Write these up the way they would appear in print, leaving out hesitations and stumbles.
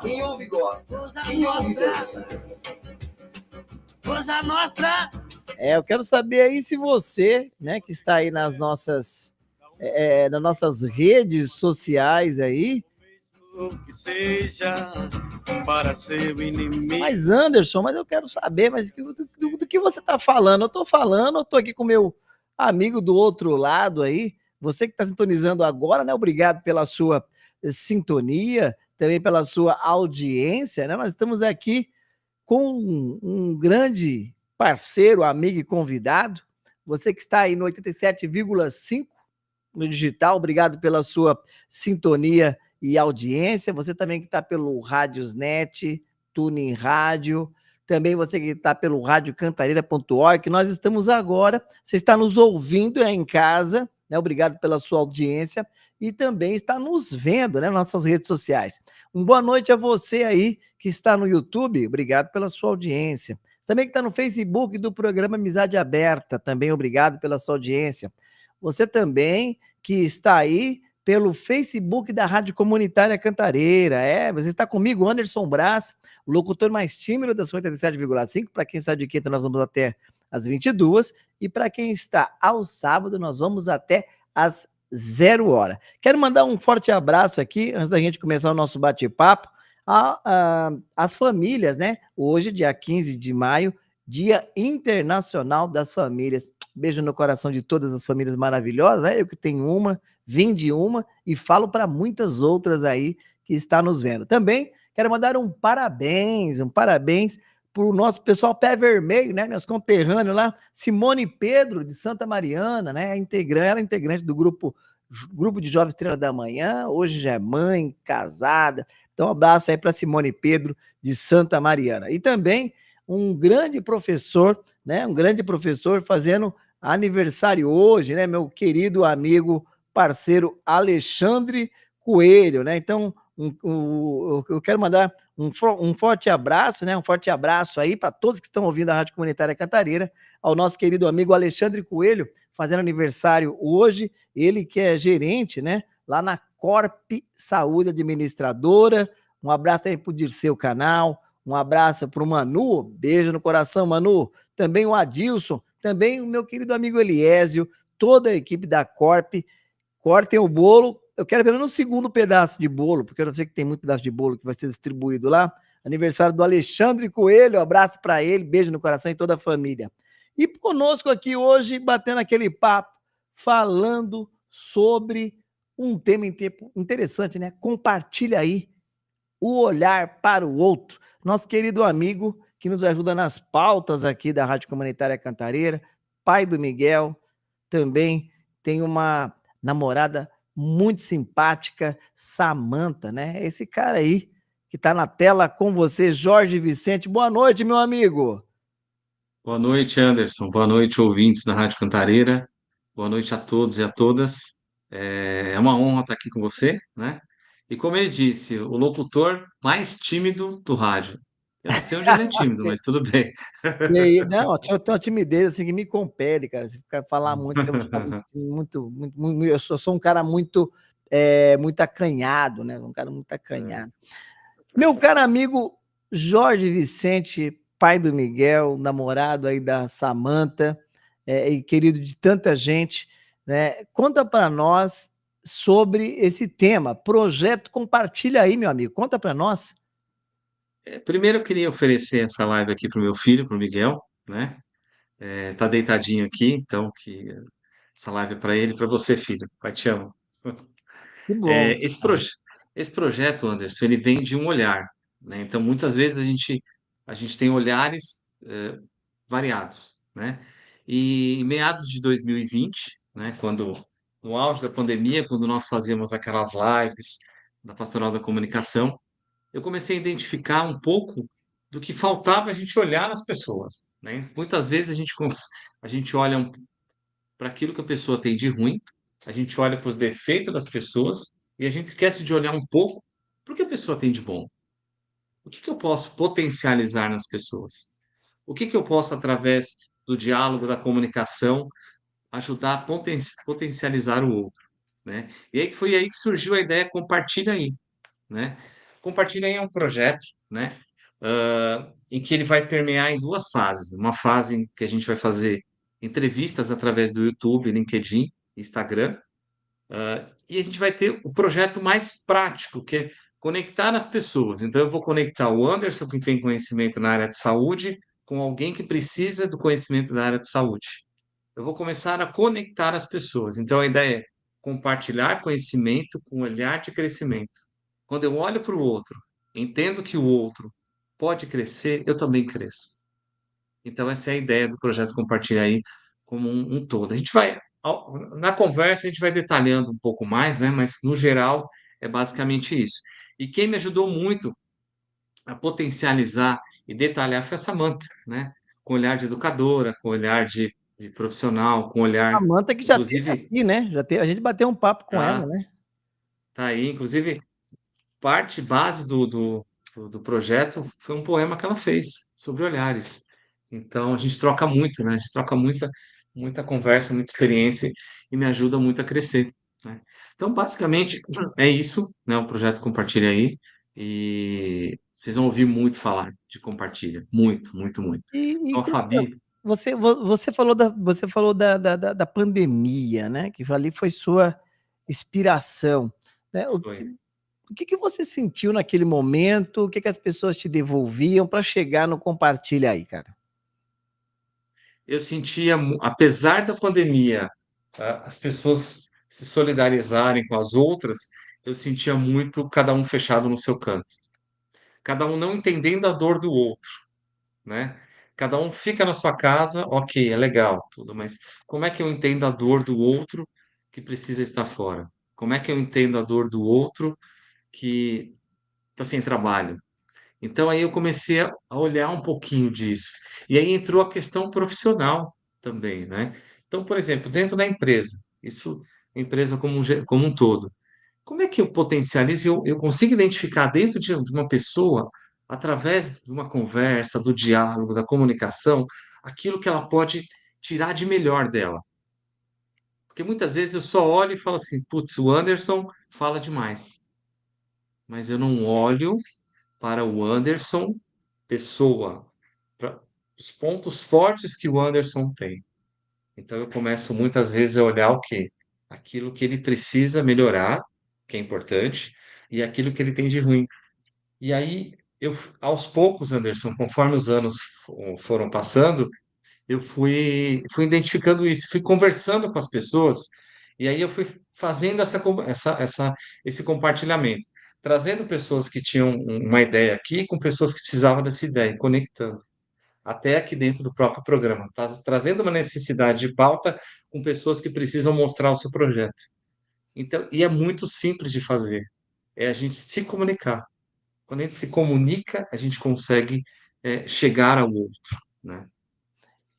Quem ouve gosta. Quem ouve dança. Coisa Nostra. Eu quero saber aí se você, né, que está aí nas nossas redes sociais aí. Que seja para ser o inimigo. Mas Anderson, eu quero saber, do que você está falando? Eu estou falando, eu estou aqui com meu amigo do outro lado aí. Você que está sintonizando agora, né? Obrigado pela sua sintonia, também pela sua audiência, né? Nós estamos aqui com um grande parceiro, amigo e convidado. Você que está aí no 87,5 no digital, obrigado pela sua sintonia e audiência. Você também que está pelo Rádiosnet, Tuning Rádio, também você que está pelo radiocantareira.org, nós estamos agora, você está nos ouvindo em casa, né? Obrigado pela sua audiência e também está nos vendo, né, nas nossas redes sociais. Uma boa noite a você aí que está no YouTube, obrigado pela sua audiência. Também que está no Facebook do programa Amizade Aberta, também obrigado pela sua audiência. Você também que está aí pelo Facebook da Rádio Comunitária Cantareira. Você está comigo, Anderson Brás, o locutor mais tímido da sua 87,5. Para quem está de quinta, nós vamos até às 22. E para quem está ao sábado, nós vamos até às 0 hora. Quero mandar um forte abraço aqui, antes da gente começar o nosso bate-papo, às famílias, né? Hoje, dia 15 de maio, Dia Internacional das Famílias. Beijo no coração de todas as famílias maravilhosas, né? Eu que tenho uma, vim de uma e falo para muitas outras aí que está nos vendo. Também quero mandar um parabéns para o nosso pessoal Pé Vermelho, né? Meus conterrâneos lá, Simone Pedro de Santa Mariana, né? Ela é integrante do grupo de Jovens Estrela da Manhã, hoje já é mãe, casada. Então, um abraço aí para Simone Pedro de Santa Mariana. E também um grande professor, né? Um grande professor fazendo aniversário hoje, né? Meu querido amigo, parceiro Alexandre Coelho, né? Então, eu quero mandar um forte abraço, né? Um forte abraço aí para todos que estão ouvindo a Rádio Comunitária Cantareira, ao nosso querido amigo Alexandre Coelho, fazendo aniversário hoje, ele que é gerente, né? Lá na Corp Saúde Administradora. Um abraço aí para o Dirceu Canal, um abraço para o Manu, beijo no coração, Manu. Também o Adilson, também o meu querido amigo Eliésio, toda a equipe da Corp. Cortem o bolo. Eu quero ver no segundo pedaço de bolo, porque eu não sei que tem muito pedaço de bolo que vai ser distribuído lá. Aniversário do Alexandre Coelho, abraço para ele, beijo no coração e toda a família. E conosco aqui hoje, batendo aquele papo, falando sobre um tema interessante, né? Compartilha aí o olhar para o outro. Nosso querido amigo que nos ajuda nas pautas aqui da Rádio Comunitária Cantareira, pai do Miguel, também tem uma namorada muito simpática, Samanta, né? Esse cara aí que está na tela com você, Jorge Vicente. Boa noite, meu amigo. Boa noite, Anderson. Boa noite, ouvintes da Rádio Cantareira. Boa noite a todos e a todas. É uma honra estar aqui com você, né? E como ele disse, o locutor mais tímido do rádio. Eu não sei onde ele é tímido, mas tudo bem. Não, eu tenho uma timidez assim que me compele, cara. Se ficar falar muito, eu vou ficar muito, eu sou um cara muito acanhado, né? Um cara muito acanhado. Meu caro amigo Jorge Vicente, pai do Miguel, namorado aí da Samanta, e querido de tanta gente, né? Conta para nós sobre esse tema, projeto Compartilha aí, meu amigo. Conta para nós. Primeiro eu queria oferecer essa live aqui para o meu filho, para o Miguel, né? Tá deitadinho aqui, então que essa live é para ele e para você, filho. Pai, te amo. Que bom. Esse projeto, Anderson, ele vem de um olhar, né? Então, muitas vezes a gente tem olhares variados, né? E em meados de 2020, né, no auge da pandemia, quando nós fazíamos aquelas lives da Pastoral da Comunicação, eu comecei a identificar um pouco do que faltava a gente olhar nas pessoas, né? Muitas vezes a gente olha para aquilo que a pessoa tem de ruim, a gente olha para os defeitos das pessoas e a gente esquece de olhar um pouco para o que a pessoa tem de bom. O que eu posso potencializar nas pessoas? O que eu posso, através do diálogo, da comunicação, ajudar a potencializar o outro, né? E aí foi aí que surgiu a ideia compartilha aí, né? Compartilha aí é um projeto, né, em que ele vai permear em duas fases. Uma fase em que a gente vai fazer entrevistas através do YouTube, LinkedIn, Instagram, e a gente vai ter o projeto mais prático, que é conectar as pessoas. Então, eu vou conectar o Anderson, que tem conhecimento na área de saúde, com alguém que precisa do conhecimento da área de saúde. Eu vou começar a conectar as pessoas. Então, a ideia é compartilhar conhecimento com olhar de crescimento. Quando eu olho para o outro, entendo que o outro pode crescer, eu também cresço. Então, essa é a ideia do projeto Compartilha aí como um todo. A gente vai, na conversa, a gente vai detalhando um pouco mais, né? Mas, no geral, é basicamente isso. E quem me ajudou muito a potencializar e detalhar foi a Samantha, né? Com olhar de educadora, com olhar de profissional, com olhar, A Manta que já esteve inclusive, aqui, né? A gente bateu um papo com ela, tá, né? tá aí, inclusive, parte base do projeto foi um poema que ela fez sobre olhares. Então, a gente troca muito, né? A gente troca muita conversa, muita experiência e me ajuda muito a crescer, né? Então, basicamente, é isso, né? O projeto Compartilha aí. E vocês vão ouvir muito falar de Compartilha. Muito, muito, muito. E Então, a Fabi você falou da pandemia, né? Que ali foi sua inspiração, né? foi. O que você sentiu naquele momento? O que as pessoas te devolviam para chegar no compartilha aí, cara? Eu sentia, apesar da pandemia, as pessoas se solidarizarem com as outras, eu sentia muito cada um fechado no seu canto, cada um não entendendo a dor do outro, né? Cada um fica na sua casa, ok, é legal, tudo, mas como é que eu entendo a dor do outro que precisa estar fora? Como é que eu entendo a dor do outro que está sem trabalho? Então aí eu comecei a olhar um pouquinho disso. E aí entrou a questão profissional também, né? Então, por exemplo, dentro da empresa, isso, a empresa como um todo, como é que eu potencializo, eu consigo identificar dentro de uma pessoa, através de uma conversa, do diálogo, da comunicação, aquilo que ela pode tirar de melhor dela? Porque muitas vezes eu só olho e falo assim, putz, o Anderson fala demais, mas eu não olho para o Anderson pessoa, para os pontos fortes que o Anderson tem. Então eu começo muitas vezes a olhar o quê? Aquilo que ele precisa melhorar, que é importante, e aquilo que ele tem de ruim. E aí eu, aos poucos, Anderson, conforme os anos foram passando, eu fui identificando isso, fui conversando com as pessoas, e aí eu fui fazendo esse compartilhamento, trazendo pessoas que tinham uma ideia aqui com pessoas que precisavam dessa ideia, conectando até aqui dentro do próprio programa, trazendo uma necessidade de pauta com pessoas que precisam mostrar o seu projeto. Então, e é muito simples de fazer, é a gente se comunicar. Quando a gente se comunica, a gente consegue chegar ao outro, né?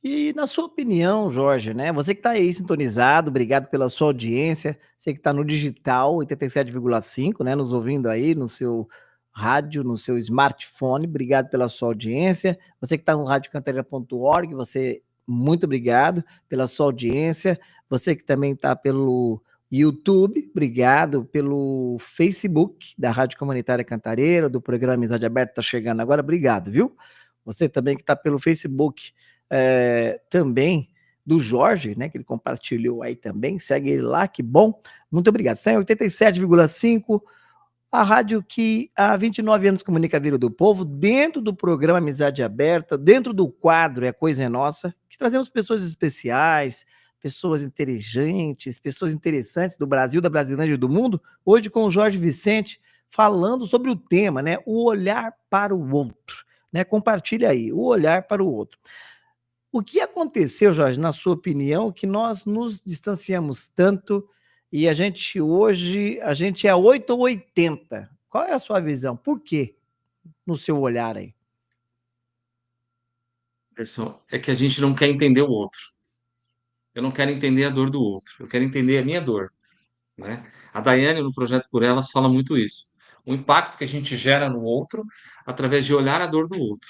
E na sua opinião, Jorge, né? Você que está aí sintonizado, obrigado pela sua audiência. Você que está no digital 87,5, né? Nos ouvindo aí no seu rádio, no seu smartphone, obrigado pela sua audiência. Você que está no radiocantareira.org, você, muito obrigado pela sua audiência. Você que também está pelo YouTube, obrigado pelo Facebook da Rádio Comunitária Cantareira, do programa Amizade Aberta, está chegando agora, obrigado, viu? Você também que está pelo Facebook também do Jorge, né, que ele compartilhou aí também, segue ele lá, que bom, muito obrigado. Está em 87,5, a rádio que há 29 anos comunica a vida do povo, dentro do programa Amizade Aberta, dentro do quadro É Coisa é Nossa, que trazemos pessoas especiais, pessoas inteligentes, pessoas interessantes do Brasil, da Brasilândia e do mundo, hoje com o Jorge Vicente, falando sobre o tema, né, o olhar para o outro, né, compartilha aí, o olhar para o outro. O que aconteceu, Jorge, na sua opinião, que nós nos distanciamos tanto e a gente hoje, a gente é 8 ou 80? Qual é a sua visão? Por quê? No seu olhar aí. Pessoal, é que a gente não quer entender o outro. Eu não quero entender a dor do outro. Eu quero entender a minha dor, né? A Daiane, no Projeto Por Elas, fala muito isso. O impacto que a gente gera no outro através de olhar a dor do outro,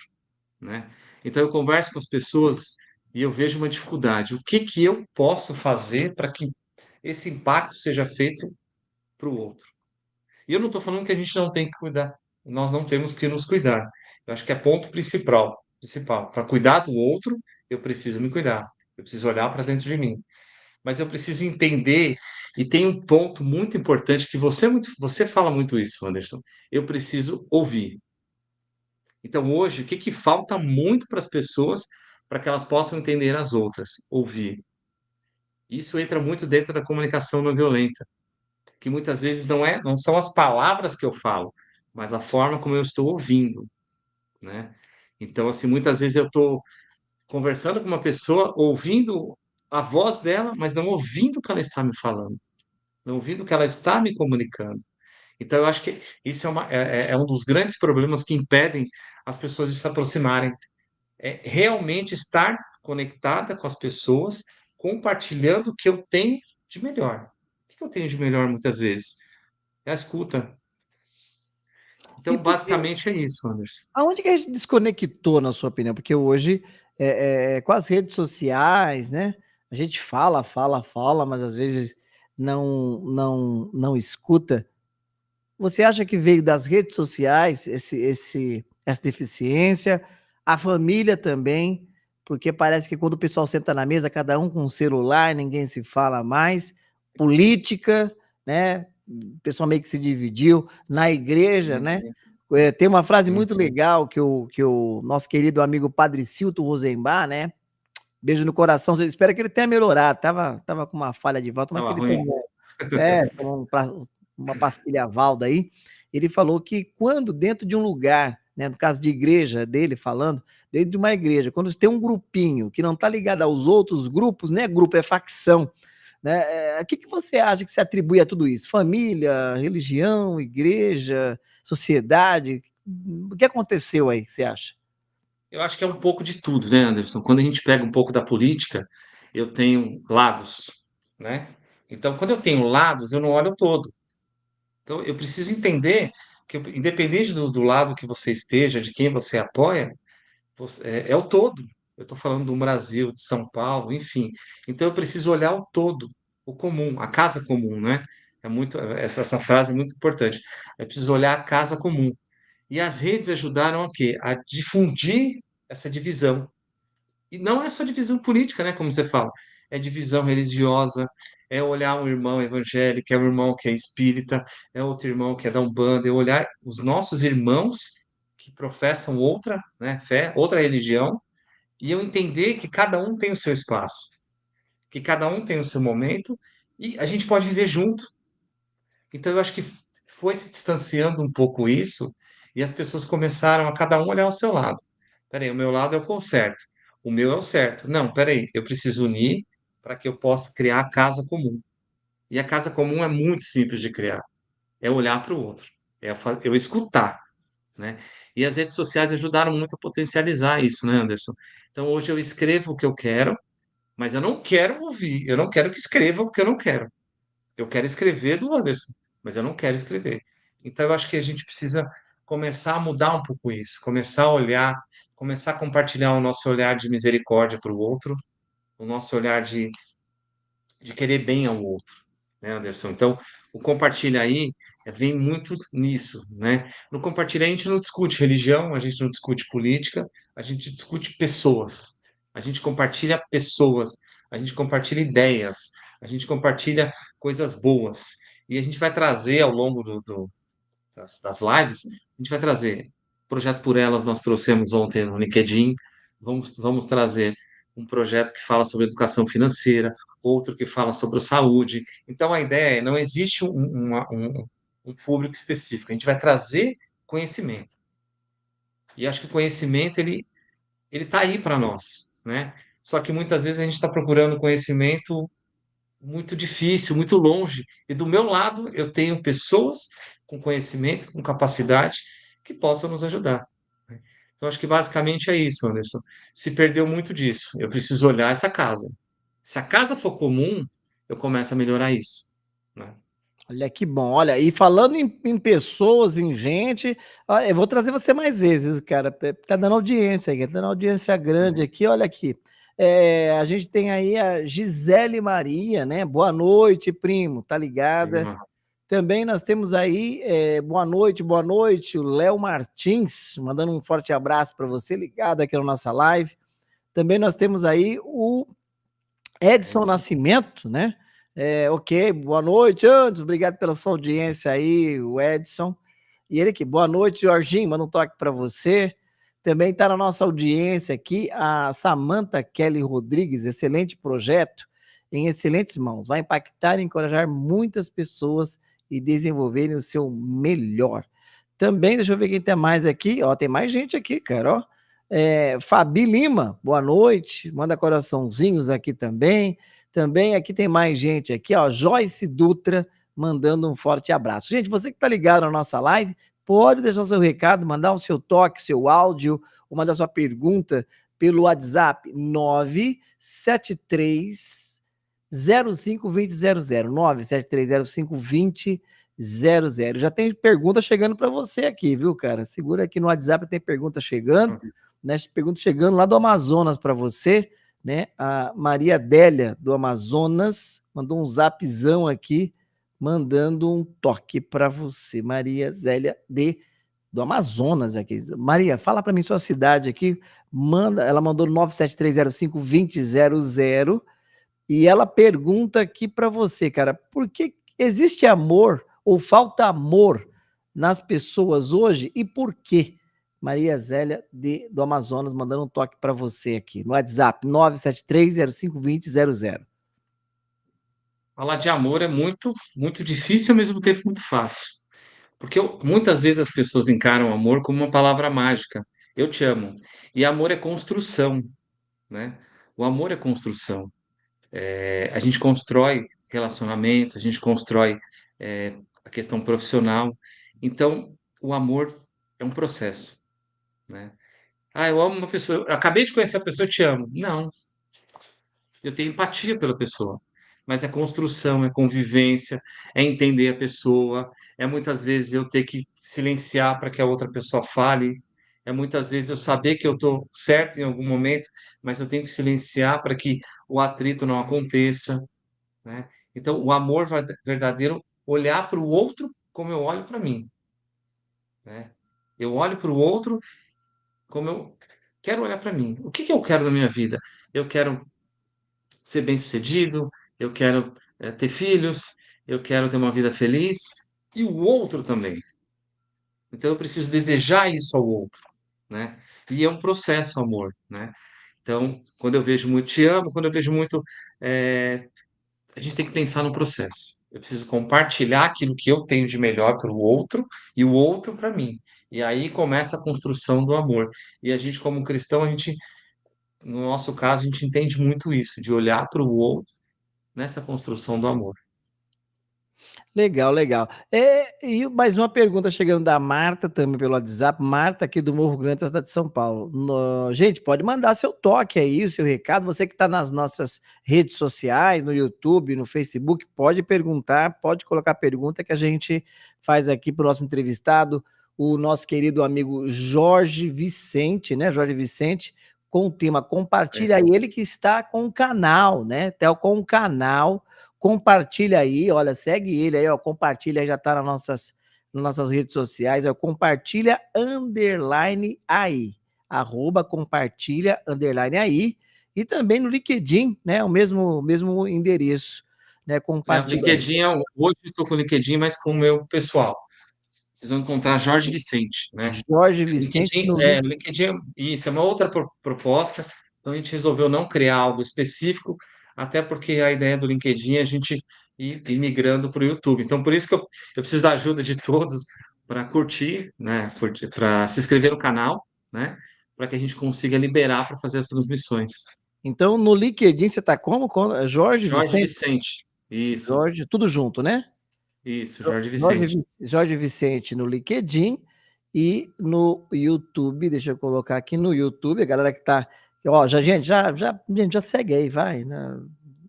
né? Então eu converso com as pessoas e eu vejo uma dificuldade. O que que eu posso fazer para que esse impacto seja feito para o outro? E eu não estou falando que a gente não tem que cuidar. nós não temos que nos cuidar. Eu acho que é ponto principal. Para cuidar do outro, eu preciso me cuidar. Eu preciso olhar para dentro de mim. Mas eu preciso entender, e tem um ponto muito importante que você fala muito isso, Anderson. Eu preciso ouvir. Então, hoje, o que que falta muito para as pessoas para que elas possam entender as outras? Ouvir. Isso entra muito dentro da comunicação não violenta, que muitas vezes não são as palavras que eu falo, mas a forma como eu estou ouvindo, né? Então, assim, muitas vezes eu estou conversando com uma pessoa, ouvindo a voz dela, mas não ouvindo o que ela está me falando, não ouvindo o que ela está me comunicando. Então, eu acho que isso é um dos grandes problemas que impedem as pessoas de se aproximarem. É realmente estar conectada com as pessoas, compartilhando o que eu tenho de melhor. O que eu tenho de melhor muitas vezes? É a escuta. E Então, por quê? basicamente é isso, Anderson. Aonde que a gente desconectou, na sua opinião? Porque hoje, com as redes sociais, né? A gente fala, fala, fala, mas às vezes não escuta. Você acha que veio das redes sociais essa deficiência? A família também, porque parece que quando o pessoal senta na mesa, cada um com um celular, ninguém se fala mais. Política, né? O pessoal meio que se dividiu. Na igreja, né? Uhum, Tem uma frase muito uhum. legal que o nosso querido amigo Padre Cilto Rosenbach, né? Beijo no coração. Eu espero que ele tenha melhorado. Tava com uma falha de volta, mas que Tava ele ruim? tomou uma pastilha Valda aí. Ele falou que quando dentro de um lugar, né, no caso de igreja dele falando, dentro de uma igreja, quando tem um grupinho que não está ligado aos outros grupos, né? Grupo é facção. Né? O que você acha que se atribui a tudo isso? Família, religião, igreja, sociedade? O que aconteceu aí, que você acha? Eu acho que é um pouco de tudo, né, Anderson? Quando a gente pega um pouco da política, eu tenho lados, né? Então, quando eu tenho lados, eu não olho o todo. Então, eu preciso entender que, independente do lado que você esteja, de quem você apoia, é o todo. Eu estou falando do Brasil, de São Paulo, enfim. Então, eu preciso olhar o todo, o comum, a casa comum, né? Essa frase é muito importante. Eu preciso olhar a casa comum. E as redes ajudaram a quê? A difundir essa divisão. E não é só divisão política, né, como você fala. É divisão religiosa, é olhar um irmão evangélico, é um irmão que é espírita, é outro irmão que é da Umbanda, é olhar os nossos irmãos que professam outra, né, fé, outra religião, e eu entender que cada um tem o seu espaço, que cada um tem o seu momento, e a gente pode viver junto. Então, eu acho que foi se distanciando um pouco isso, e as pessoas começaram a cada um olhar ao seu lado. Peraí, o meu lado é o certo, o meu é o certo. Não, peraí, eu preciso unir para que eu possa criar a casa comum. E a casa comum é muito simples de criar. É olhar para o outro, eu escutar, né? E as redes sociais ajudaram muito a potencializar isso, né, Anderson? Então, hoje eu escrevo o que eu quero, mas eu não quero ouvir, eu não quero que escreva o que eu não quero. Eu quero escrever do Anderson, mas eu não quero escrever. Então, eu acho que a gente precisa começar a mudar um pouco isso, começar a olhar, começar a compartilhar o nosso olhar de misericórdia para o outro, o nosso olhar de querer bem ao outro, né, Anderson? Então, o compartilha aí vem muito nisso, né? No compartilhar a gente não discute religião, a gente não discute política, a gente discute pessoas. A gente compartilha pessoas, a gente compartilha ideias, a gente compartilha coisas boas. E a gente vai trazer ao longo das lives, a gente vai trazer Projeto por Elas, nós trouxemos ontem no LinkedIn, vamos trazer um projeto que fala sobre educação financeira, outro que fala sobre saúde. Então, a ideia é, não existe um público específico, a gente vai trazer conhecimento. E acho que o conhecimento, ele está aí para nós, né? Só que muitas vezes a gente está procurando conhecimento muito difícil, muito longe. E do meu lado, eu tenho pessoas com conhecimento, com capacidade, que possam nos ajudar, né? Então, acho que basicamente é isso, Anderson. Se perdeu muito disso. Eu preciso olhar essa casa. Se a casa for comum, eu começo a melhorar isso, né? Olha que bom. Olha, e falando em pessoas, em gente, ó, eu vou trazer você mais vezes, cara. Tá dando audiência aqui, tá dando audiência grande Uhum. aqui. Olha aqui. A gente tem aí a Gisele Maria, né? Boa noite, primo. Tá ligada? Também nós temos aí, boa noite, o Léo Martins, mandando um forte abraço para você, ligado aqui na nossa live. Também nós temos aí o Edson Nascimento, né? Ok, boa noite, Anderson, obrigado pela sua audiência aí, o Edson. E ele aqui, boa noite, Jorginho, manda um toque para você. Também está na nossa audiência aqui a Samantha Kelly Rodrigues, excelente projeto, em excelentes mãos. Vai impactar e encorajar muitas pessoas e desenvolverem o seu melhor. Também, deixa eu ver quem tem mais aqui. Ó, tem mais gente aqui, cara. Ó. Fabi Lima, boa noite. Manda coraçãozinhos aqui também. Também aqui tem mais gente aqui, ó. Joyce Dutra, mandando um forte abraço. Gente, você que está ligado na nossa live, pode deixar o seu recado, mandar o seu toque, seu áudio, ou mandar sua pergunta pelo WhatsApp 973 052000, 973052000. Já tem pergunta chegando para você aqui, viu, cara? Segura aqui no WhatsApp, tem pergunta chegando, né? Pergunta chegando lá do Amazonas para você, né? A Maria Adélia do Amazonas mandou um zapzão aqui, mandando um toque para você, Maria Zélia do Amazonas aqui. Maria, fala para mim sua cidade aqui. Ela mandou 973052000. E ela pergunta aqui para você, cara, por que existe amor ou falta amor nas pessoas hoje e por quê? Maria Zélia do Amazonas mandando um toque para você aqui no WhatsApp 973052000. Falar de amor é muito, muito difícil e ao mesmo tempo muito fácil. Porque muitas vezes as pessoas encaram amor como uma palavra mágica. Eu te amo. E amor é construção, né? O amor é construção. A gente constrói relacionamentos, a gente constrói a questão profissional. Então, o amor é um processo, né? Ah, eu amo uma pessoa, eu acabei de conhecer a pessoa, eu te amo. Não, eu tenho empatia pela pessoa. Mas é construção, é convivência, é entender a pessoa, é muitas vezes eu ter que silenciar para que a outra pessoa fale, é muitas vezes eu saber que eu estou certo em algum momento, mas eu tenho que silenciar para que o atrito não aconteça, né? Então, o amor verdadeiro, olhar para o outro como eu olho para mim, né? Eu olho para o outro como eu quero olhar para mim. O que que eu quero da minha vida? Eu quero ser bem-sucedido, eu quero ter filhos, eu quero ter uma vida feliz, e o outro também. Então, eu preciso desejar isso ao outro, né? E é um processo, amor, né? Então, quando eu vejo muito te amo, quando eu vejo muito a gente tem que pensar no processo. Eu preciso compartilhar aquilo que eu tenho de melhor para o outro e o outro para mim. E aí começa a construção do amor. E a gente, como cristão, no nosso caso, a gente entende muito isso, de olhar para o outro nessa construção do amor. Legal, legal. E mais uma pergunta chegando da Marta também pelo WhatsApp. Marta, aqui do Morro Grande, da cidade de São Paulo. Gente, pode mandar seu toque aí, o seu recado. Você que está nas nossas redes sociais, no YouTube, no Facebook, pode perguntar, pode colocar pergunta que a gente faz aqui para o nosso entrevistado, o nosso querido amigo Jorge Vicente, né? Jorge Vicente, com o tema Compartilha ele que está com o canal, né? Tá com o canal. Compartilha aí, olha, segue ele aí, ó, compartilha aí, já tá nas nossas redes sociais, ó, compartilha underline aí, compartilha underline aí, e também no LinkedIn, né, o mesmo endereço, né, O compartilha. LinkedIn, hoje estou com o LinkedIn, mas com o meu pessoal. Vocês vão encontrar Jorge Vicente, né? Jorge Vicente LinkedIn, no LinkedIn, isso é uma outra proposta. Então a gente resolveu não criar algo específico, até porque a ideia do LinkedIn é a gente ir migrando para o YouTube. Então por isso que eu preciso da ajuda de todos para curtir, né? Para se inscrever no canal, né? Para que a gente consiga liberar para fazer as transmissões. Então no LinkedIn você tá como? Jorge Jorge Vicente? Vicente, isso, Jorge, tudo junto, né? Jorge Vicente. Jorge Vicente no LinkedIn e no YouTube, deixa eu colocar aqui no YouTube, a galera que tá, ó, gente, já segue aí, vai, né?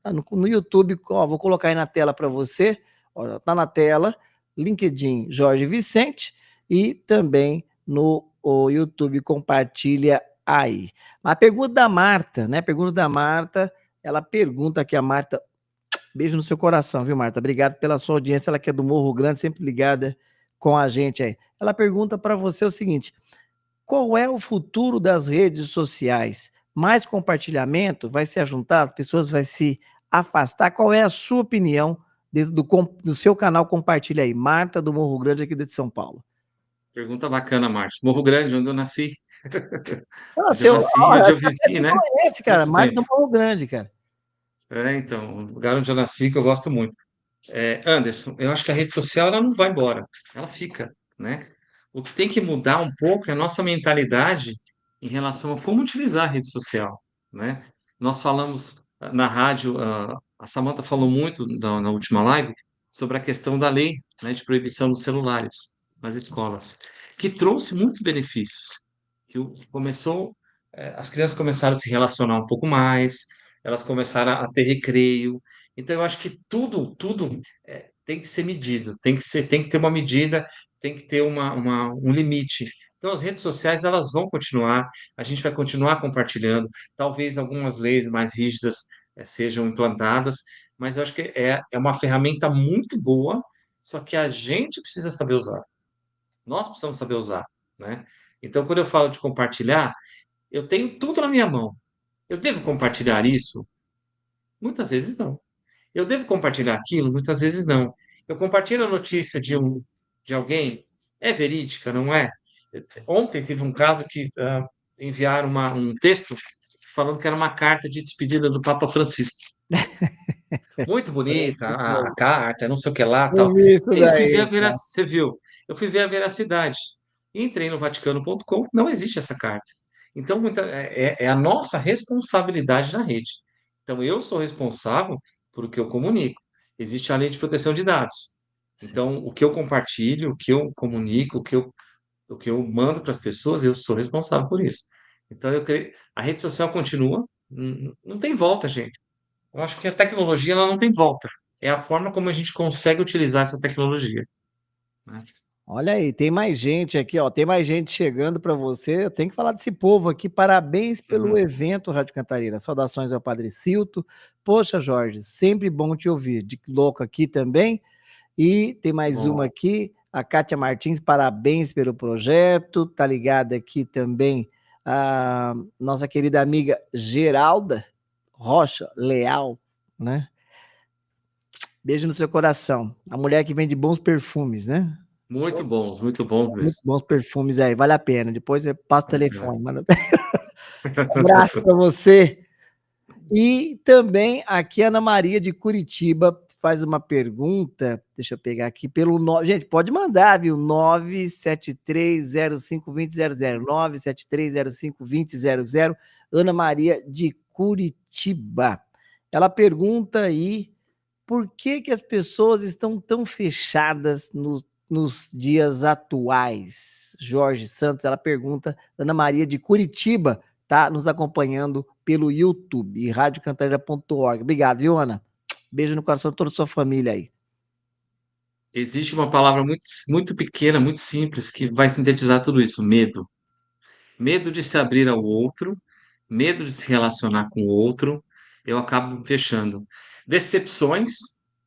No YouTube, ó, vou colocar aí na tela para você, ó, tá na tela, LinkedIn Jorge Vicente e também no YouTube, compartilha aí. Mas a pergunta da Marta, né? Pergunta da Marta, ela pergunta aqui, a Marta Beijo no seu coração, viu, Marta? Obrigado pela sua audiência. Ela que é do Morro Grande, sempre ligada com a gente aí. Ela pergunta para você o seguinte: qual é o futuro das redes sociais? Mais compartilhamento? Vai se ajuntar? As pessoas vão se afastar? Qual é a sua opinião dentro do seu canal? Compartilha aí. Marta do Morro Grande, aqui de São Paulo. Pergunta bacana, Márcio. Morro Grande, onde eu nasci. Ah, Onde eu nasci, onde eu até vivi, me né? conhece, cara. Muito Marta tempo. do Morro Grande, cara. Então, o lugar onde eu nasci, que eu gosto muito. Anderson, eu acho que a rede social ela não vai embora, ela fica, né? O que tem que mudar um pouco é a nossa mentalidade em relação a como utilizar a rede social, né? Nós falamos na rádio, a Samantha falou muito na última live sobre a questão da lei, né, de proibição dos celulares nas escolas, que trouxe muitos benefícios. As crianças começaram a se relacionar um pouco mais, elas começaram a ter recreio. Então, eu acho que tudo tem que ser medido, tem que ter uma medida, tem que ter um limite. Então, as redes sociais elas vão continuar, a gente vai continuar compartilhando. Talvez algumas leis mais rígidas sejam implantadas, mas eu acho que é uma ferramenta muito boa, só que a gente precisa saber usar. Nós precisamos saber usar, né? Então, quando eu falo de compartilhar, eu tenho tudo na minha mão. Eu devo compartilhar isso? Muitas vezes não. Eu devo compartilhar aquilo? Muitas vezes não. Eu compartilho a notícia de alguém, é verídica, não é? Ontem teve um caso que enviaram um texto falando que era uma carta de despedida do Papa Francisco. Muito bonita a carta, não sei o que lá, Não tal. vi isso E aí eu fui ver daí, cara. você viu? Eu fui ver a veracidade. Entrei no vaticano.com, não existe essa carta. Então, é a nossa responsabilidade na rede. Então, eu sou responsável por o que eu comunico. Existe a lei de proteção de dados. Sim. Então, o que eu compartilho, o que eu comunico, o que eu mando para as pessoas, eu sou responsável por isso. Então, eu creio, a rede social continua, não tem volta, gente. Eu acho que a tecnologia ela não tem volta. É a forma como a gente consegue utilizar essa tecnologia, né? Olha aí, tem mais gente aqui, ó. Tem mais gente chegando para você. Eu tenho que falar desse povo aqui. Parabéns pelo Uhum. evento, Rádio Cantarina. Saudações ao Padre Cilto. Poxa, Jorge, sempre bom te ouvir. De louco aqui também. E tem mais Bom, uma aqui, a Kátia Martins, parabéns pelo projeto. Tá ligada aqui também a nossa querida amiga Geralda Rocha Leal, né? Beijo no seu coração. A mulher que vende bons perfumes, né? muito bons Muito mesmo. bons perfumes aí, vale a pena. Depois você passa o Bacana. telefone. Manda um abraço para você. E também aqui a Ana Maria de Curitiba faz uma pergunta, deixa eu pegar aqui pelo gente, pode mandar, viu? 973052000, 973052000, Ana Maria de Curitiba. Ela pergunta aí por que que as pessoas estão tão fechadas nos dias atuais? Jorge Santos, ela pergunta, Ana Maria de Curitiba, tá nos acompanhando pelo YouTube e radiocantareira.org. Obrigado, viu, Ana? Beijo no coração de toda a sua família aí. Existe uma palavra muito pequena, muito simples, que vai sintetizar tudo isso: medo. Medo de se abrir ao outro, medo de se relacionar com o outro, eu acabo me fechando. Decepções,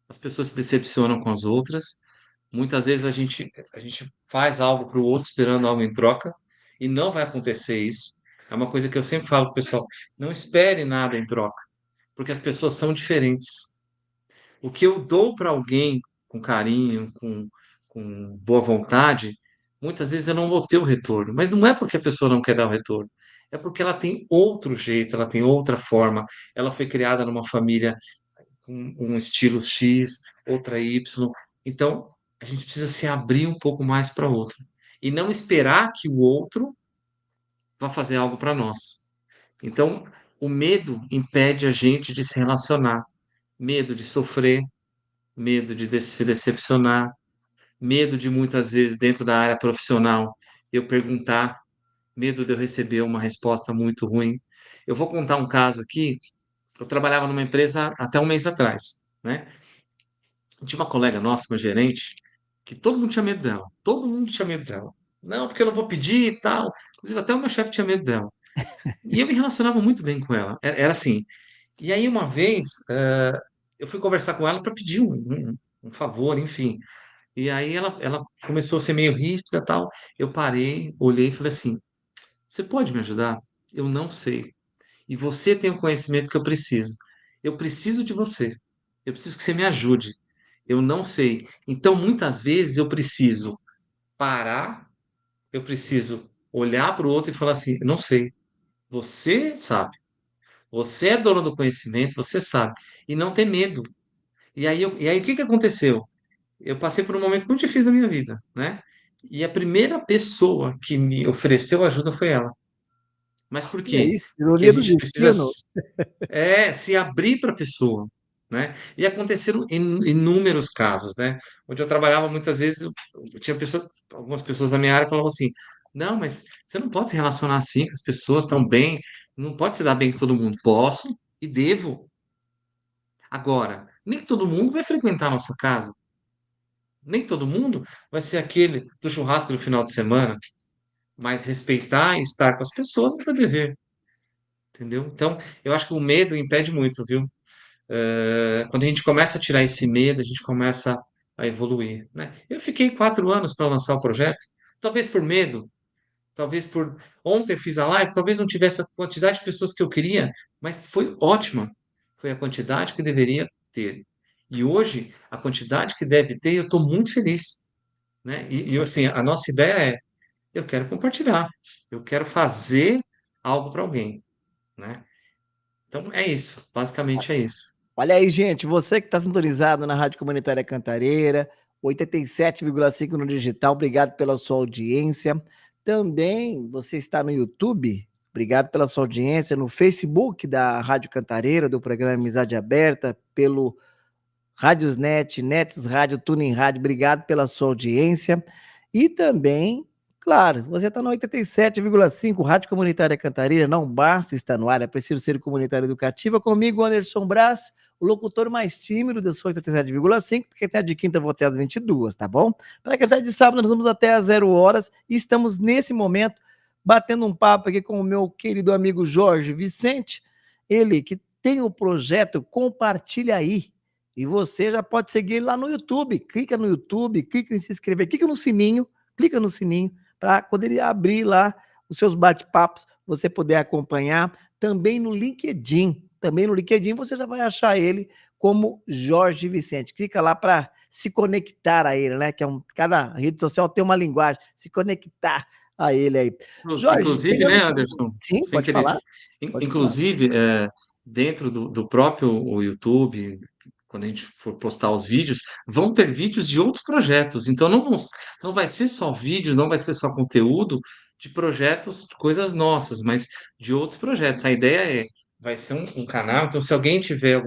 as pessoas se decepcionam com as outras. Muitas vezes a gente faz algo para o outro esperando algo em troca, e não vai acontecer isso. É uma coisa que eu sempre falo para o pessoal: não espere nada em troca, porque as pessoas são diferentes. O que eu dou para alguém com carinho, com boa vontade, muitas vezes eu não vou ter o retorno. Mas não é porque a pessoa não quer dar o retorno. É porque ela tem outro jeito, ela tem outra forma. Ela foi criada numa família com um estilo X, outra Y. Então, a gente precisa se abrir um pouco mais para outra. E não esperar que o outro vá fazer algo para nós. Então, o medo impede a gente de se relacionar. Medo de sofrer, medo de se decepcionar, medo de muitas vezes dentro da área profissional eu perguntar, medo de eu receber uma resposta muito ruim. Eu vou contar um caso aqui. Eu trabalhava numa empresa até um mês atrás, né? Tinha uma colega nossa, uma gerente, que todo mundo tinha medo dela. Todo mundo tinha medo dela. Não, porque eu não vou pedir e tal. Inclusive, até o meu chefe tinha medo dela. E eu me relacionava muito bem com ela. Era assim. E aí, uma vez, eu fui conversar com ela para pedir um favor, enfim. E aí ela começou a ser meio ríspida e tal. Eu parei, olhei e falei assim: você pode me ajudar? Eu não sei. E você tem o conhecimento que eu preciso. Eu preciso de você. Eu preciso que você me ajude. Eu não sei. Então, muitas vezes, eu preciso parar, eu preciso olhar para o outro e falar assim: não sei. Você sabe. Você é dono do conhecimento, você sabe. E não ter medo. E aí o que que aconteceu? Eu passei por um momento muito difícil da minha vida, né? E a primeira pessoa que me ofereceu ajuda foi ela. Mas por E quê? aí, Porque a ironia do gente precisa destino. se abrir para a pessoa, né? E aconteceram inúmeros casos, né? Onde eu trabalhava muitas vezes, eu tinha algumas pessoas da minha área falavam assim: não, mas você não pode se relacionar assim com as pessoas tão bem, não pode se dar bem com todo mundo. Posso e devo. Agora, nem todo mundo vai frequentar a nossa casa. Nem todo mundo vai ser aquele do churrasco no final de semana, mas respeitar e estar com as pessoas é meu dever, entendeu? Então, eu acho que o medo impede muito, viu? Quando a gente começa a tirar esse medo, a gente começa a evoluir, né? Eu fiquei 4 anos para lançar o projeto, talvez por medo, talvez por... Ontem eu fiz a live, talvez não tivesse a quantidade de pessoas que eu queria, mas foi ótima. Foi a quantidade que deveria ter. E hoje, a quantidade que deve ter, eu estou muito feliz, né? Assim, a nossa ideia é, eu quero compartilhar, eu quero fazer algo para alguém, né? Então é isso, basicamente é isso. Olha aí, gente, você que está sintonizado na Rádio Comunitária Cantareira, 87,5 no digital, obrigado pela sua audiência. Também você está no YouTube, obrigado pela sua audiência, no Facebook da Rádio Cantareira, do programa Amizade Aberta, pelo Rádiosnet, Nets Rádio, Tuning Rádio, obrigado pela sua audiência. E também, claro, você está no 87,5, Rádio Comunitária Cantareira, não basta estar no ar, é preciso ser comunitária educativa. Comigo, Anderson Brás, o locutor mais tímido da sua 87,5, porque até de quinta eu vou até às 22, tá bom? Para que até de sábado nós vamos até às 0 horas e estamos nesse momento batendo um papo aqui com o meu querido amigo Jorge Vicente, ele que tem o projeto Compartilha Aí, e você já pode seguir ele lá no YouTube. Clica no YouTube, clica em se inscrever, clica no sininho, para quando ele abrir lá os seus bate-papos, você poder acompanhar. Também no LinkedIn. Também no LinkedIn você já vai achar ele como Jorge Vicente. Clica lá para se conectar a ele, né? Que cada rede social tem uma linguagem, se conectar a ele aí. Jorge, Inclusive, né, pegando. Anderson, Sim, sem pode querer falar? Pode falar. inclusive, dentro do próprio o YouTube, quando a gente for postar os vídeos, vão ter vídeos de outros projetos. Então, não vai ser só vídeos, não vai ser só conteúdo de projetos, coisas nossas, mas de outros projetos. A ideia vai ser um canal. Então, se alguém tiver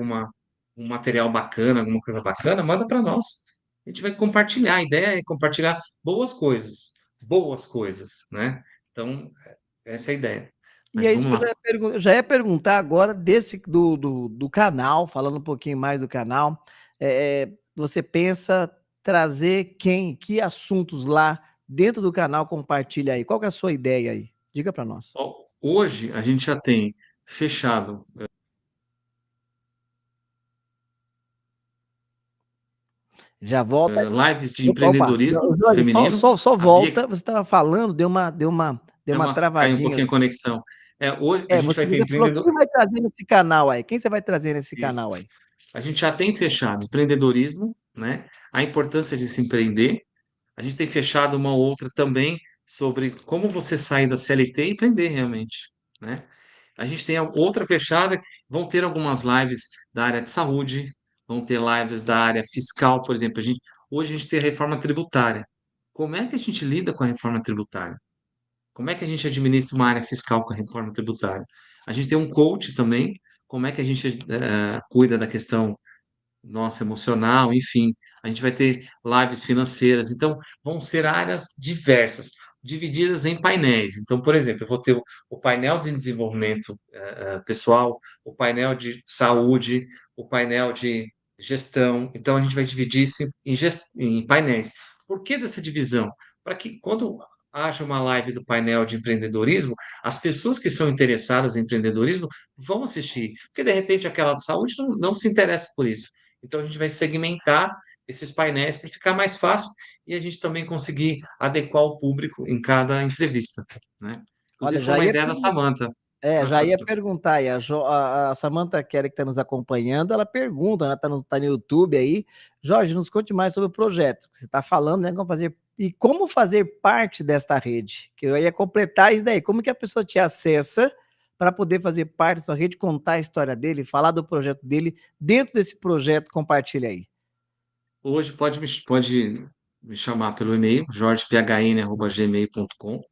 um material bacana, alguma coisa bacana, manda para nós. A gente vai compartilhar. A ideia é compartilhar boas coisas, né? Então, essa é a ideia. E Mas é isso vamos que lá. eu já ia perguntar agora desse do canal, falando um pouquinho mais do canal. Você pensa trazer quem, que assuntos lá dentro do canal compartilha aí? Qual que é a sua ideia aí? Diga para nós. Ó, hoje a gente já tem fechado Já volta. lives de Opa, opa. empreendedorismo Jorge, feminino. só Havia volta. Você estava falando, deu uma caiu um travadinha. pouquinho a conexão. Hoje a gente vai ter Você falou, empreendedor. quem vai trazer nesse canal aí? Quem você vai trazer nesse Isso. canal aí? A gente já tem fechado empreendedorismo, né? A importância de se empreender. A gente tem fechado uma outra também sobre como você sair da CLT e empreender realmente, né? A gente tem a outra fechada, vão ter algumas lives da área de saúde, vão ter lives da área fiscal, por exemplo. Hoje a gente tem a reforma tributária. Como é que a gente lida com a reforma tributária? Como é que a gente administra uma área fiscal com a reforma tributária? A gente tem um coach também, como é que a gente cuida da questão nossa, emocional, enfim. A gente vai ter lives financeiras. Então, vão ser áreas diversas, divididas em painéis. Então, por exemplo, eu vou ter o painel de desenvolvimento pessoal, o painel de saúde, o painel de gestão. Então, a gente vai dividir isso em painéis. Por que dessa divisão? Para que quando haja uma live do painel de empreendedorismo, as pessoas que são interessadas em empreendedorismo vão assistir, porque de repente aquela de saúde não se interessa por isso. Então, a gente vai segmentar esses painéis para ficar mais fácil e a gente também conseguir adequar o público em cada entrevista, né? Olha, Inclusive, foi uma ideia da Samantha. já ia perguntar aí, a Samantha Kelly que está nos acompanhando, ela pergunta, ela tá no YouTube aí, Jorge, nos conte mais sobre o projeto, que você está falando, né, como fazer parte desta rede, que eu ia completar isso daí, como que a pessoa te acessa para poder fazer parte da sua rede, contar a história dele, falar do projeto dele, dentro desse projeto, compartilha aí. Hoje pode me chamar pelo e-mail, jorgephn@gmail.com,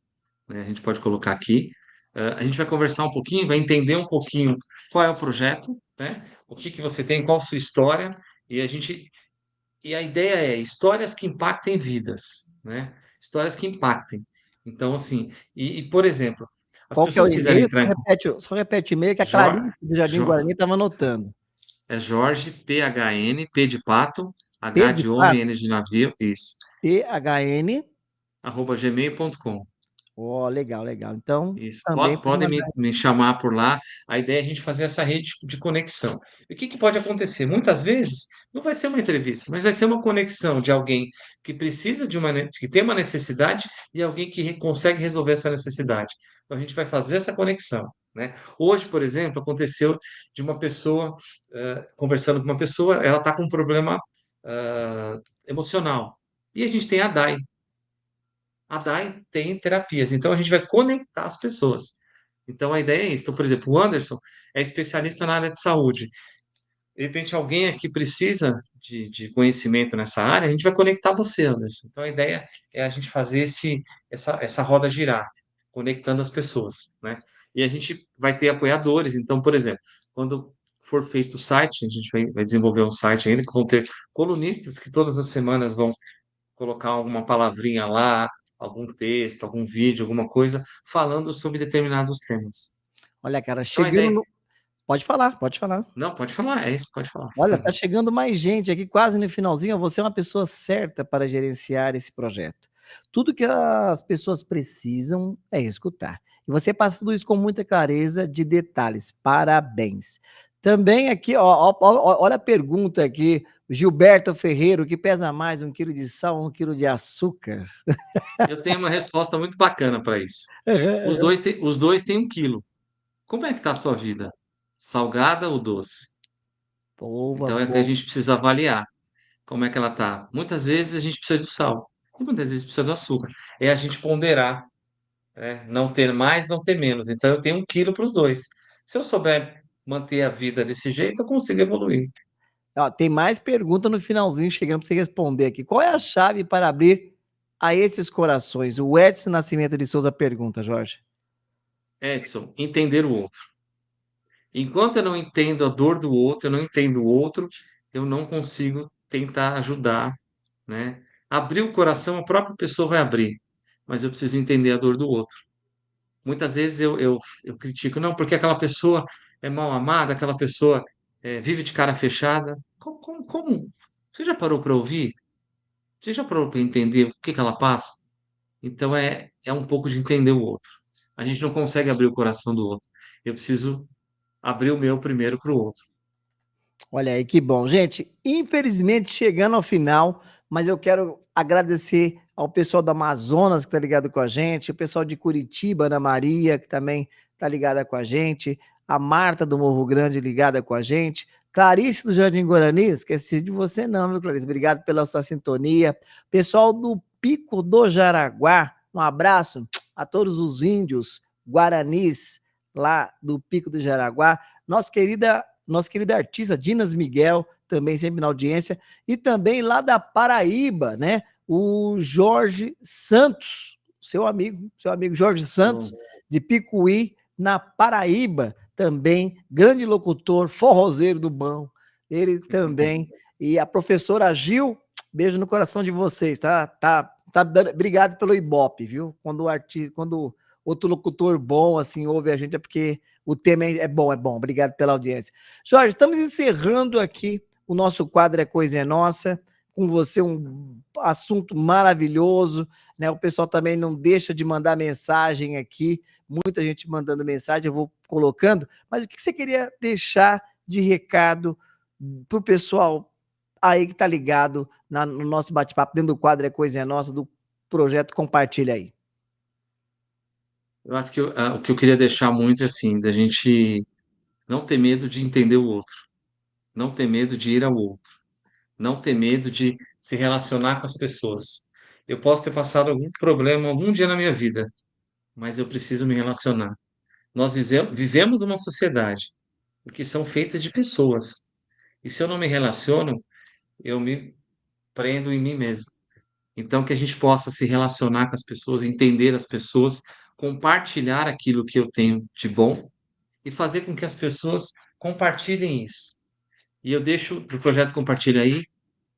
né? A gente pode colocar aqui. A gente vai conversar um pouquinho, vai entender um pouquinho qual é o projeto, né? O que que você tem, qual a sua história, e a ideia é histórias que impactem vidas, né? Histórias que impactem. Então, assim, por exemplo, as Qual que é o pessoas quiserem e-mail? entrar em Só repete o e-mail que a Jor, Clarice do Jardim Jor, Guarani estava anotando. é Jorge, PHN, P de pato, P H de de homem, pato, N de navio, isso, PHN. @gmail.com. Ó, legal, legal. Então, Isso, também pode podem mandar. me chamar por lá. A ideia é a gente fazer essa rede de conexão. E o que que pode acontecer? Muitas vezes não vai ser uma entrevista, mas vai ser uma conexão de alguém que precisa que tem uma necessidade e alguém que consegue resolver essa necessidade. Então a gente vai fazer essa conexão, né? Hoje, por exemplo, aconteceu de uma pessoa conversando com uma pessoa, ela está com um problema emocional. E a gente tem a DAI. A DAI tem terapias, então a gente vai conectar as pessoas. Então a ideia é isso. Então, por exemplo, o Anderson é especialista na área de saúde. De repente, alguém aqui precisa de conhecimento nessa área, a gente vai conectar você, Anderson. Então a ideia é a gente fazer essa roda girar, conectando as pessoas, né? E a gente vai ter apoiadores. Então, por exemplo, quando for feito o site, a gente vai desenvolver um site ainda que vão ter colunistas que todas as semanas vão colocar alguma palavrinha lá, algum texto, algum vídeo, alguma coisa, falando sobre determinados temas. Olha, cara, Então a chegando ideia. no. Pode falar, pode falar. Não, pode falar, é isso, pode falar. Olha, tá chegando mais gente aqui, quase no finalzinho. Você é uma pessoa certa para gerenciar esse projeto. Tudo que as pessoas precisam é escutar. E você passa tudo isso com muita clareza de detalhes. Parabéns. Também aqui, olha a pergunta aqui. Gilberto Ferreiro, o que pesa mais, 1 quilo de sal ou 1 quilo de açúcar? Eu tenho uma resposta muito bacana para isso. Os dois têm 1 quilo. Como é que está a sua vida? Salgada ou doce? Boa, Então é o que a boa. gente precisa avaliar. Como é que ela está? Muitas vezes a gente precisa do sal, e muitas vezes precisa do açúcar. É a gente ponderar, né? Não ter mais, não ter menos. Então eu tenho 1 quilo para os dois. Se eu souber manter a vida desse jeito, eu consigo evoluir. Ó, tem mais pergunta no finalzinho chegando para você responder aqui. Qual é a chave para abrir a esses corações? O Edson Nascimento de Souza pergunta, Jorge. Edson, entender o outro. Enquanto eu não entendo a dor do outro, eu não entendo o outro, eu não consigo tentar ajudar, né? Abrir o coração, a própria pessoa vai abrir, mas eu preciso entender a dor do outro. Muitas vezes eu critico, não, porque aquela pessoa é mal amada, aquela pessoa vive de cara fechada. Como? Você já parou para ouvir? Você já parou para entender o que que ela passa? Então é um pouco de entender o outro. A gente não consegue abrir o coração do outro. Eu preciso abrir o meu primeiro para o outro. Olha aí, que bom. Gente, infelizmente chegando ao final, mas eu quero agradecer ao pessoal do Amazonas que está ligado com a gente, o pessoal de Curitiba, Ana Maria, que também está ligada com a gente, a Marta do Morro Grande ligada com a gente, Clarice do Jardim Guarani, esqueci de você não, viu, Clarice? Obrigado pela sua sintonia. Pessoal do Pico do Jaraguá, um abraço a todos os índios guaranis lá do Pico do Jaraguá. Nossa querida artista Dinas Miguel, também sempre na audiência, e também lá da Paraíba, né? O Jorge Santos, seu amigo Jorge Santos, de Picuí, na Paraíba, também, grande locutor, forrozeiro do bom, ele também, e a professora Gil, beijo no coração de vocês, obrigado pelo Ibope, viu? Quando outro locutor bom, assim, ouve a gente, é porque o tema é bom, obrigado pela audiência. Jorge, estamos encerrando aqui o nosso quadro É Coisa é Nossa, com você um assunto maravilhoso, né? O pessoal também não deixa de mandar mensagem aqui, muita gente mandando mensagem, eu vou colocando, mas o que você queria deixar de recado para o pessoal aí que tá ligado no nosso bate-papo, dentro do quadro É Coisa é Nossa, do projeto Compartilha Aí. Eu acho que o que eu queria deixar muito é assim, da gente não ter medo de entender o outro, não ter medo de ir ao outro, não ter medo de se relacionar com as pessoas. Eu posso ter passado algum problema algum dia na minha vida, mas eu preciso me relacionar. Nós vivemos uma sociedade que são feitas de pessoas. E se eu não me relaciono, eu me prendo em mim mesmo. Então, que a gente possa se relacionar com as pessoas, entender as pessoas, compartilhar aquilo que eu tenho de bom e fazer com que as pessoas compartilhem isso. E eu deixo para o projeto Compartilha Aí.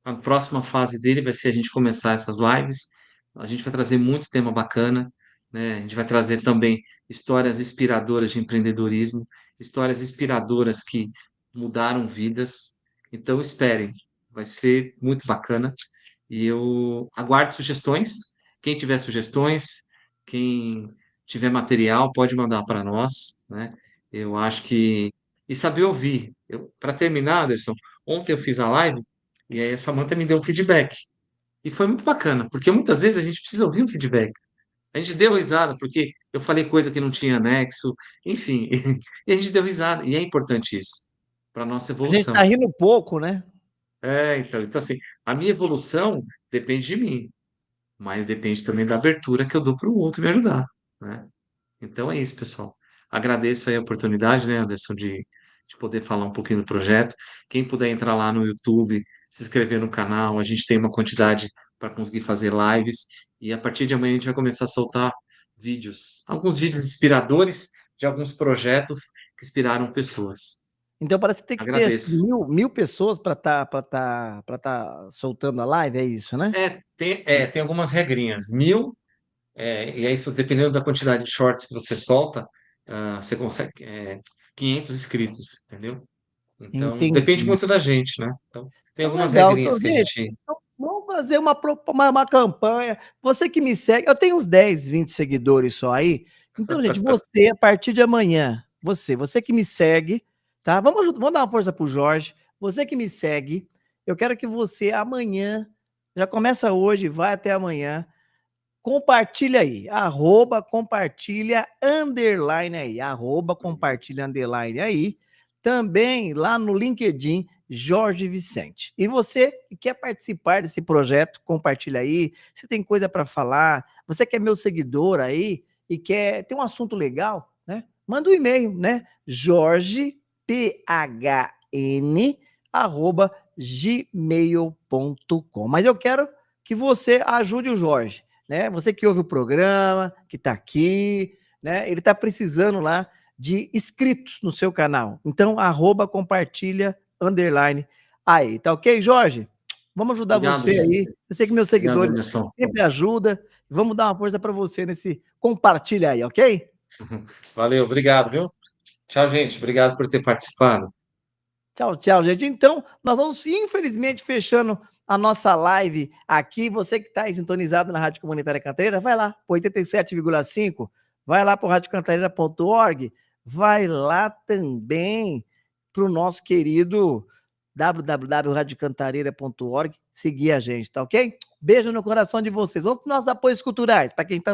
A próxima fase dele vai ser a gente começar essas lives. A gente vai trazer muito tema bacana, né? A gente vai trazer também histórias inspiradoras de empreendedorismo, histórias inspiradoras que mudaram vidas. Então, esperem, vai ser muito bacana. E eu aguardo sugestões. Quem tiver sugestões, quem tiver material, pode mandar para nós, né? Eu acho que. E saber ouvir. Para terminar, Anderson, ontem eu fiz a live. E aí a Samantha me deu um feedback. E foi muito bacana, porque muitas vezes a gente precisa ouvir um feedback. A gente deu risada, porque eu falei coisa que não tinha nexo, enfim, e a gente deu risada. E é importante isso, para a nossa A gente tá evolução. rindo pouco, né? Então assim, a minha evolução depende de mim, mas depende também da abertura que eu dou para o outro me ajudar, né? Então é isso, pessoal. Agradeço aí a oportunidade, né, Anderson, de poder falar um pouquinho do projeto. Quem puder entrar lá no YouTube, se inscrever no canal, a gente tem uma quantidade para conseguir fazer lives. E a partir de amanhã a gente vai começar a soltar vídeos, alguns vídeos inspiradores de alguns projetos que inspiraram pessoas. Então parece que tem que ter acho que Agradeço. mil pessoas para tá soltando a live, é isso, né? Tem algumas regrinhas. 1.000, e aí, dependendo da quantidade de shorts que você solta, você consegue 500 inscritos, entendeu? Então, depende Entendi. muito da gente, né? Então, tem Então, algumas legal. Então, regrinhas que a gente, gente. então vamos fazer uma campanha. Você que me segue, eu tenho uns 10, 20 seguidores só aí. Então, gente, você, a partir de amanhã, você que me segue, tá? Vamos dar uma força pro Jorge. Você que me segue, eu quero que você amanhã, já começa hoje, vai até amanhã, compartilha aí, compartilha, underline aí, compartilha, underline aí, também lá no LinkedIn, Jorge Vicente. E você que quer participar desse projeto, compartilha aí, você tem coisa para falar, você que é meu seguidor aí e quer ter um assunto legal, né? Manda um e-mail, né? jorgephn@gmail.com. Mas eu quero que você ajude o Jorge, né? Você que ouve o programa, que está aqui, né? Ele está precisando lá de inscritos no seu canal. Então, compartilha, underline, aí. Tá ok, Jorge? Vamos ajudar Obrigado, você aí. Eu sei que meus obrigado, seguidores Anderson. sempre ajudam. Vamos dar uma força para você nesse compartilha aí, ok? Valeu, obrigado, viu? Tchau, gente. Obrigado por ter participado. Tchau, tchau, gente. Então, nós vamos, infelizmente, fechando a nossa live aqui. Você que está aí sintonizado na Rádio Comunitária Cantareira, vai lá, 87,5. Vai lá para o radiocantareira.org. Vai lá também para o nosso querido www.radiocantareira.org. Seguir a gente, tá ok? Beijo no coração de vocês. Vamos para os nossos apoios culturais. Para quem está